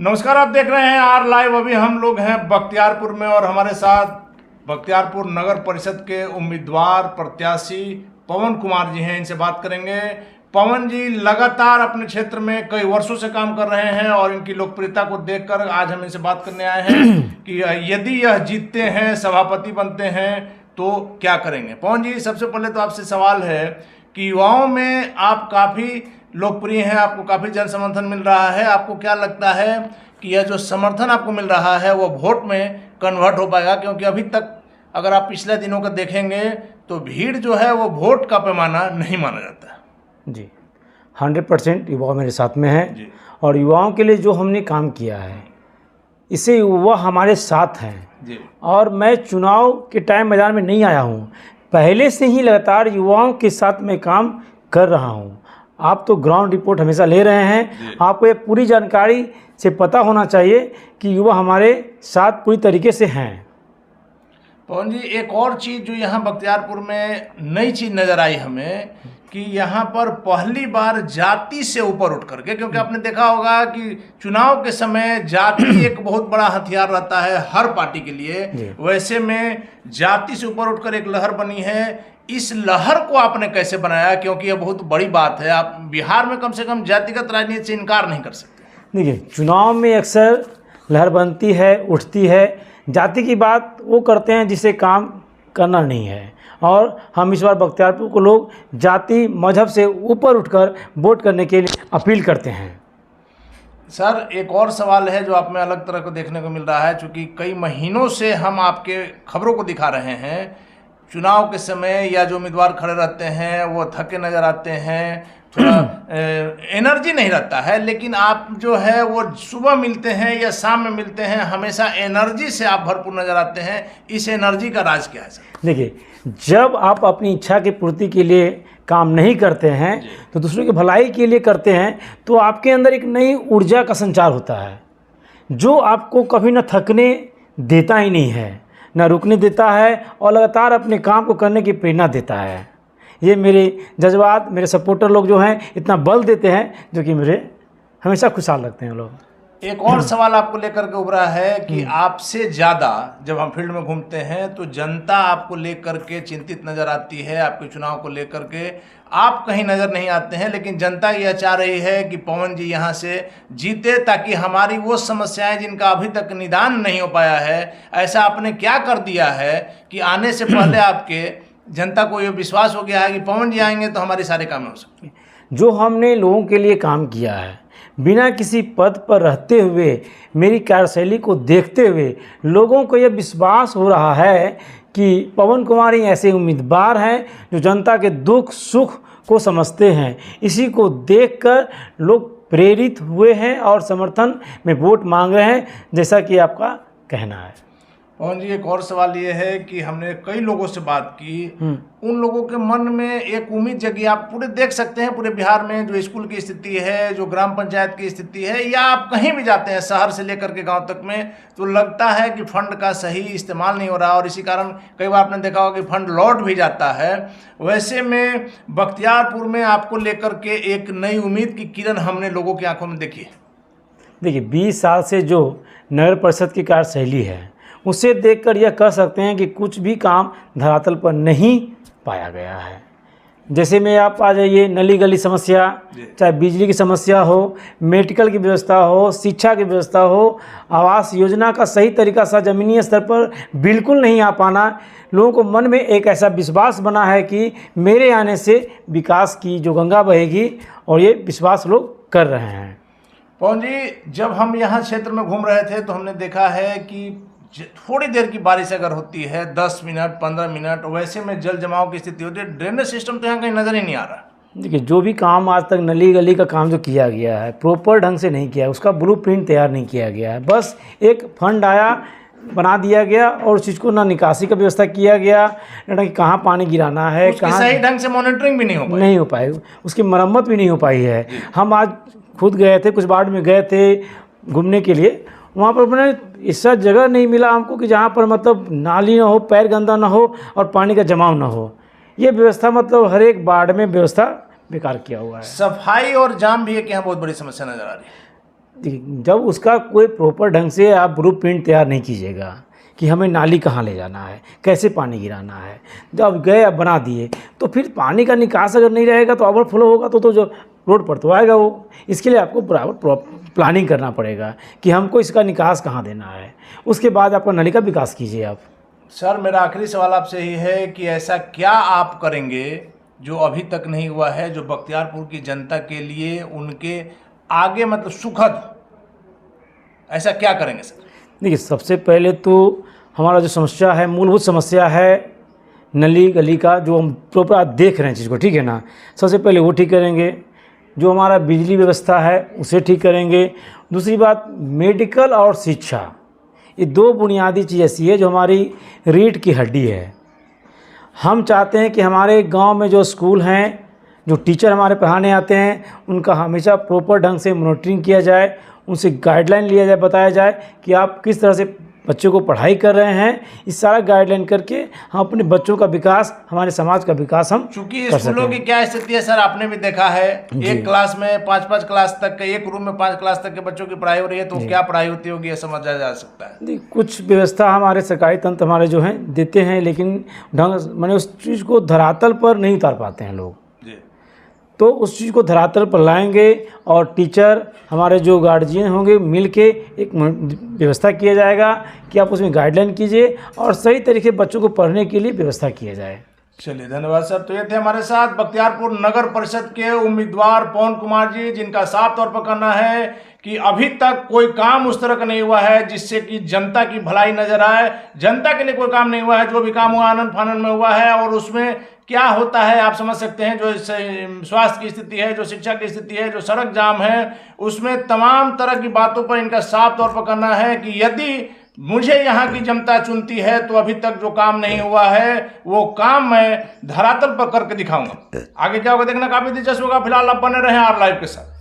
नमस्कार, आप देख रहे हैं आर लाइव। अभी हम लोग हैं बख्तियारपुर में और हमारे साथ बख्तियारपुर नगर परिषद के उम्मीदवार प्रत्याशी पवन कुमार जी हैं। इनसे बात करेंगे। पवन जी लगातार अपने क्षेत्र में कई वर्षों से काम कर रहे हैं और इनकी लोकप्रियता को देखकर आज हम इनसे बात करने आए हैं कि यदि यह जीतते हैं, सभापति बनते हैं तो क्या करेंगे। पवन जी, सबसे पहले तो आपसे सवाल है कि युवाओं में आप काफ़ी लोकप्रिय हैं, आपको काफ़ी जन समर्थन मिल रहा है। आपको क्या लगता है कि यह जो समर्थन आपको मिल रहा है वो वोट में कन्वर्ट हो पाएगा? क्योंकि अभी तक अगर आप पिछले दिनों का देखेंगे तो भीड़ जो है वो वोट का पैमाना नहीं माना जाता है। जी, 100% युवा मेरे साथ में है और युवाओं के लिए जो हमने काम किया है इससे युवा हमारे साथ हैं जी। और मैं चुनाव के टाइम मैदान में नहीं आया हूँ, पहले से ही लगातार युवाओं के साथ मैं काम कर रहा हूँ। आप तो ग्राउंड रिपोर्ट हमेशा ले रहे हैं, आपको ये पूरी जानकारी से पता होना चाहिए कि युवा हमारे साथ पूरी तरीके से हैं। पवन जी, एक और चीज़ जो यहाँ बख्तियारपुर में नई चीज़ नज़र आई हमें कि यहाँ पर पहली बार जाति से ऊपर उठ करके, क्योंकि आपने देखा होगा कि चुनाव के समय जाति एक बहुत बड़ा हथियार रहता है हर पार्टी के लिए, वैसे में जाति से ऊपर उठकर एक लहर बनी है। इस लहर को आपने कैसे बनाया? क्योंकि यह बहुत बड़ी बात है। आप बिहार में कम से कम जातिगत राजनीति से इनकार नहीं कर सकते। देखिए, चुनाव में अक्सर लहर बनती है, उठती है। जाति की बात वो करते हैं जिसे काम करना नहीं है, और हम इस बार बख्तियारपुर को लोग जाति मजहब से ऊपर उठकर वोट करने के लिए अपील करते हैं। सर, एक और सवाल है जो आप में अलग तरह को देखने को मिल रहा है। चूँकि कई महीनों से हम आपके खबरों को दिखा रहे हैं, चुनाव के समय या जो उम्मीदवार खड़े रहते हैं वो थके नज़र आते हैं, थोड़ा एनर्जी नहीं रहता है, लेकिन आप जो है वो सुबह मिलते हैं या शाम में मिलते हैं, हमेशा एनर्जी से आप भरपूर नज़र आते हैं। इस एनर्जी का राज क्या है सर? देखिए, जब आप अपनी इच्छा की पूर्ति के लिए काम नहीं करते हैं तो दूसरों की भलाई के लिए करते हैं, तो आपके अंदर एक नई ऊर्जा का संचार होता है जो आपको कभी न थकने देता ही नहीं है, न रुकने देता है और लगातार अपने काम को करने की प्रेरणा देता है। ये मेरे जज्बात, मेरे सपोर्टर लोग जो हैं इतना बल देते हैं जो कि मुझे हमेशा खुशहाल रखते हैं लोग। एक और सवाल आपको लेकर के उभरा है कि आपसे ज़्यादा जब हम फील्ड में घूमते हैं तो जनता आपको लेकर के चिंतित नज़र आती है, आपके चुनाव को लेकर के आप कहीं नज़र नहीं आते हैं, लेकिन जनता यह चाह रही है कि पवन जी यहाँ से जीते ताकि हमारी वो समस्याएं जिनका अभी तक निदान नहीं हो पाया है, ऐसा आपने क्या कर दिया है कि आने से पहले आपके जनता को ये विश्वास हो गया है कि पवन जी आएंगे तो हमारे सारे काम हो सकते हैं। जो हमने लोगों के लिए काम किया है, बिना किसी पद पर रहते हुए, मेरी कार्यशैली को देखते हुए लोगों को यह विश्वास हो रहा है कि पवन कुमार ही ऐसे उम्मीदवार हैं जो जनता के दुख सुख को समझते हैं। इसी को देखकर लोग प्रेरित हुए हैं और समर्थन में वोट मांग रहे हैं, जैसा कि आपका कहना है। पवन जी, एक और सवाल ये है कि हमने कई लोगों से बात की, उन लोगों के मन में एक उम्मीद जगी। आप पूरे देख सकते हैं पूरे बिहार में जो स्कूल की स्थिति है, जो ग्राम पंचायत की स्थिति है, या आप कहीं भी जाते हैं शहर से लेकर के गांव तक में, तो लगता है कि फंड का सही इस्तेमाल नहीं हो रहा और इसी कारण कई बार आपने देखा होगा कि फंड लौट भी जाता है। वैसे में बख्तियारपुर में आपको लेकर के एक नई उम्मीद की किरण हमने लोगों की आंखों में देखी है। देखिए, 20 साल से जो नगर परिषद की कार्यशैली है उसे देखकर यह कह सकते हैं कि कुछ भी काम धरातल पर नहीं पाया गया है। जैसे में आप आ जाइए, नली गली समस्या, चाहे बिजली की समस्या हो, मेडिकल की व्यवस्था हो, शिक्षा की व्यवस्था हो, आवास योजना का सही तरीका से ज़मीनी स्तर पर बिल्कुल नहीं आ पाना, लोगों को मन में एक ऐसा विश्वास बना है कि मेरे आने से विकास की जो गंगा बहेगी, और ये विश्वास लोग कर रहे हैं। पवन जी, जब हम यहाँ क्षेत्र में घूम रहे थे तो हमने देखा है कि थोड़ी देर की बारिश अगर होती है, 10 मिनट 15 मिनट, वैसे में जल जमाव की स्थिति होती है। ड्रेनेज सिस्टम तो यहाँ कहीं नज़र ही नहीं आ रहा। देखिए, जो भी काम आज तक नली गली का काम जो किया गया है प्रॉपर ढंग से नहीं किया, उसका ब्लूप्रिंट तैयार नहीं किया गया है। बस एक फंड आया, बना दिया गया और उस चीज़ को ना निकासी का व्यवस्था किया गया, ना कि कहाँ पानी गिराना है, कहाँ सही ढंग से मॉनिटरिंग भी नहीं हो पाई, उसकी मरम्मत भी नहीं हो पाई है। हम आज खुद गए थे, कुछ वार्ड में गए थे घूमने के लिए, वहाँ पर मैंने ऐसा जगह नहीं मिला हमको कि जहाँ पर मतलब नाली ना हो, पैर गंदा ना हो और पानी का जमाव ना हो। ये व्यवस्था मतलब हर एक वार्ड में व्यवस्था बेकार किया हुआ है। सफाई और जाम भी एक यहाँ बहुत बड़ी समस्या नज़र आ रही है। जब उसका कोई प्रॉपर ढंग से आप ब्लू प्रिंट तैयार नहीं कीजिएगा कि हमें नाली कहाँ ले जाना है, कैसे पानी गिराना है, जब गए अब बना दिए तो फिर पानी का निकास अगर नहीं रहेगा तो ओवरफ्लो होगा तो जो रोड पर तो आएगा वो। इसके लिए आपको बराबर प्लानिंग करना पड़ेगा कि हमको इसका निकास कहाँ देना है, उसके बाद आपका नली का विकास कीजिए आप। सर मेरा आखिरी सवाल आपसे ही है कि ऐसा क्या आप करेंगे जो अभी तक नहीं हुआ है, जो बख्तियारपुर की जनता के लिए उनके आगे मतलब सुखद, ऐसा क्या करेंगे सर? देखिए, सबसे पहले तो हमारा जो समस्या है, मूलभूत समस्या है नली गली का, जो हम प्रॉपर आज देख रहे हैं चीज़ को, ठीक है ना, सबसे पहले वो ठीक करेंगे। जो हमारा बिजली व्यवस्था है उसे ठीक करेंगे। दूसरी बात, मेडिकल और शिक्षा, ये दो बुनियादी चीज़ ऐसी है जो हमारी रीढ़ की हड्डी है। हम चाहते हैं कि हमारे गांव में जो स्कूल हैं, जो टीचर हमारे पढ़ाने आते हैं, उनका हमेशा प्रॉपर ढंग से मॉनिटरिंग किया जाए, उनसे गाइडलाइन लिया जाए, बताया जाए कि आप किस तरह से बच्चों को पढ़ाई कर रहे हैं। इस सारा गाइडलाइन करके हम अपने बच्चों का विकास, हमारे समाज का विकास हम चूंकि स्कूलों की क्या स्थिति है सर, आपने भी देखा है, एक क्लास में 5-5 क्लास तक के, एक रूम में 5 क्लास तक के बच्चों की पढ़ाई हो रही है, तो क्या पढ़ाई होती होगी ये समझा जा सकता है। कुछ व्यवस्था हमारे सरकारी तंत्र हमारे जो हैं देते हैं, लेकिन ढंग मैंने उस चीज़ को धरातल पर नहीं उतार पाते हैं लोग। तो उस चीज़ को धरातल पर लाएंगे और टीचर, हमारे जो गार्जियन होंगे, मिल के एक व्यवस्था किया जाएगा कि आप उसमें गाइडलाइन कीजिए और सही तरीके बच्चों को पढ़ने के लिए व्यवस्था किया जाए। चलिए, धन्यवाद सर। तो ये थे हमारे साथ बख्तियारपुर नगर परिषद के उम्मीदवार पवन कुमार जी, जिनका साफ तौर पर कहना है कि अभी तक कोई काम उस तरह का नहीं हुआ है जिससे कि जनता की भलाई नजर आए। जनता के लिए कोई काम नहीं हुआ है, जो भी काम हुआ आनंद फानंद में हुआ है। और उसमें क्या होता है आप समझ सकते हैं, जो स्वास्थ्य की स्थिति है, जो शिक्षा की स्थिति है, जो सड़क जाम है, उसमें तमाम तरह की बातों पर इनका साफ तौर पर कहना है कि यदि मुझे यहाँ की जनता चुनती है तो अभी तक जो काम नहीं हुआ है वो काम मैं धरातल पर करके दिखाऊंगा। आगे क्या होगा देखना काफी दिलचस्प होगा। फिलहाल आप बने रहे R Live के साथ।